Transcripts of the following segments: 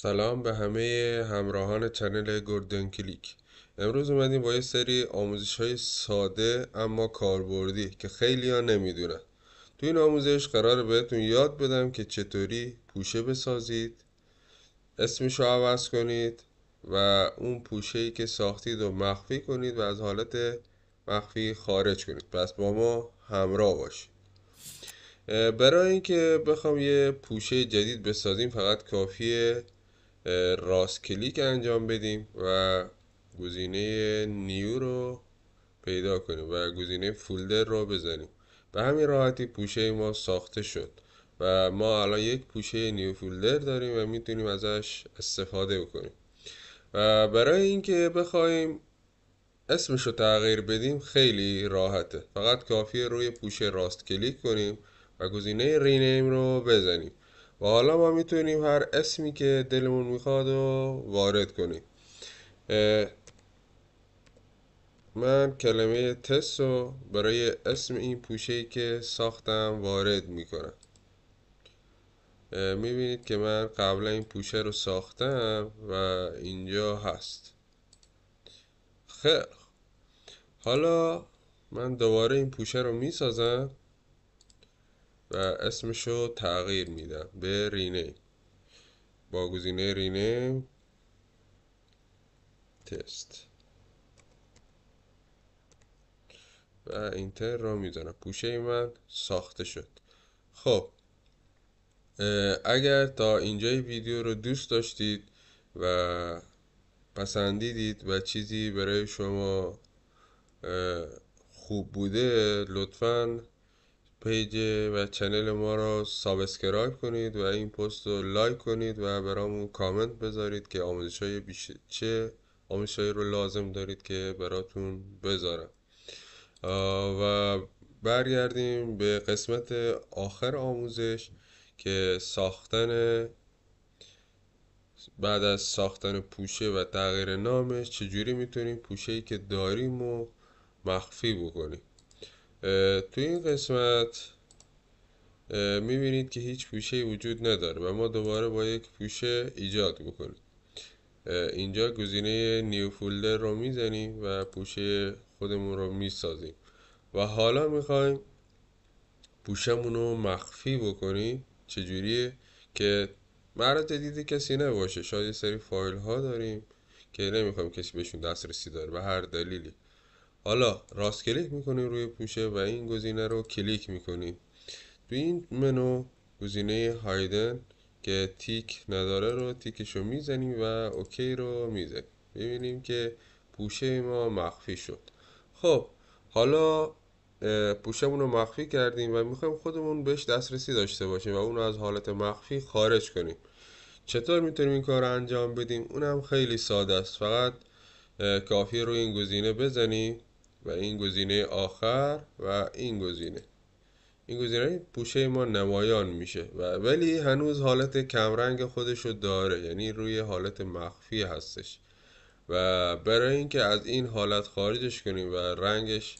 سلام به همه همراهان چنل گلدن کلیک. امروز اومدیم با یه سری آموزش های ساده اما کاربردی که خیلی ها نمیدونن. تو این آموزش قراره بهتون یاد بدم که چطوری پوشه بسازید، اسمشو عوض کنید و اون پوشه‌ای که ساختید رو مخفی کنید و از حالت مخفی خارج کنید. پس با ما همراه باشید. برای اینکه بخوام یه پوشه جدید بسازیم فقط کافیه راست کلیک انجام بدیم و گزینه نیو رو پیدا کنیم و گزینه فولدر رو بزنیم. به همین راحتی پوشه ما ساخته شد و ما الان یک پوشه نیو فولدر داریم و میتونیم ازش استفاده بکنیم. و برای اینکه بخوایم اسمش رو تغییر بدیم خیلی راحته، فقط کافیه روی پوشه راست کلیک کنیم و گزینه رینیم رو بزنیم و حالا ما میتونیم هر اسمی که دلمون میخواد رو وارد کنیم. من کلمه تست رو برای اسم این پوشه‌ای که ساختم وارد میکنم. میبینید که من قبلا این پوشه رو ساختم و اینجا هست. خیلی حالا من دوباره این پوشه رو میسازم و اسمشو تغییر میدم به رینیم با گزینه رینیم تست و اینتر رو میزنم. پوشه من ساخته شد. خب اگر تا اینجای ویدیو رو دوست داشتید و پسندیدید و چیزی برای شما خوب بوده، لطفاً پیج و چنل ما رو سابسکرایب کنید و این پست رو لایک کنید و برامون کامنت بذارید که چه آموزش‌هایی رو لازم دارید که براتون بذارم. و برگردیم به قسمت آخر آموزش که بعد از ساختن پوشه و تغییر نامش چجوری میتونیم پوشه‌ای که داریم و مخفی بکنیم. تو این قسمت میبینید که هیچ پوشه‌ای وجود نداره و ما دوباره با یک پوشه ایجاد بکنیم. اینجا گزینه نیو فولدر رو میزنیم و پوشه خودمون رو میسازیم و حالا میخوایم پوشمون رو مخفی بکنیم. چجوریه؟ که معرض دید کسی نباشه. شاید یه سری فایل ها داریم که نمیخوایم کسی بهشون دسترسی داره به هر دلیلی. حالا راست کلیک میکنیم روی پوشه و این گزینه رو کلیک میکنیم. تو این منو گزینه هایدن که تیک نداره رو تیکشو میزنیم و اوکی رو میزنیم. ببینیم که پوشه ما مخفی شد. خب حالا پوشمون رو مخفی کردیم و میخوایم خودمون بهش دسترسی داشته باشیم و اون رو از حالت مخفی خارج کنیم. چطور میتونیم این کار رو انجام بدیم؟ اونم خیلی ساده است. فقط کافی روی این گزینه بزنیم و این گزینه آخر و این گزینه پوشه ما نمایان میشه ولی هنوز حالت کمرنگ خودشو داره، یعنی روی حالت مخفی هستش و برای اینکه از این حالت خارجش کنیم و رنگش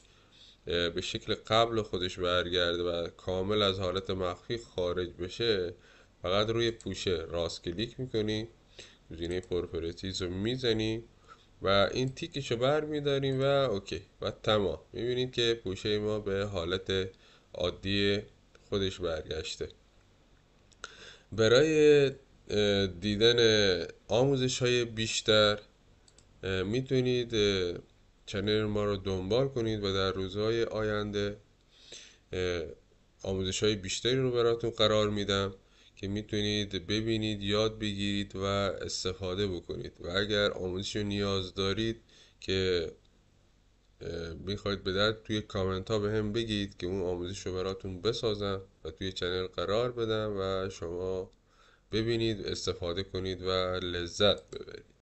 به شکل قبل خودش برگرده و کامل از حالت مخفی خارج بشه، فقط روی پوشه راست کلیک میکنیم، گزینه پروپرتیز رو میزنیم و این تیکشو بر میداریم و اوکی و تمام. میبینید که پوشه ما به حالت عادی خودش برگشته. برای دیدن آموزش های بیشتر میتونید چنل ما رو دنبال کنید و در روزهای آینده آموزش های بیشتری رو براتون قرار میدم که میتونید ببینید، یاد بگیرید و استفاده بکنید. و اگر آموزش رو نیاز دارید که میخواید بدهد توی کامنت ها به هم بگید که اون آموزش رو براتون بسازم و توی چنل قرار بدم و شما ببینید، استفاده کنید و لذت ببرید.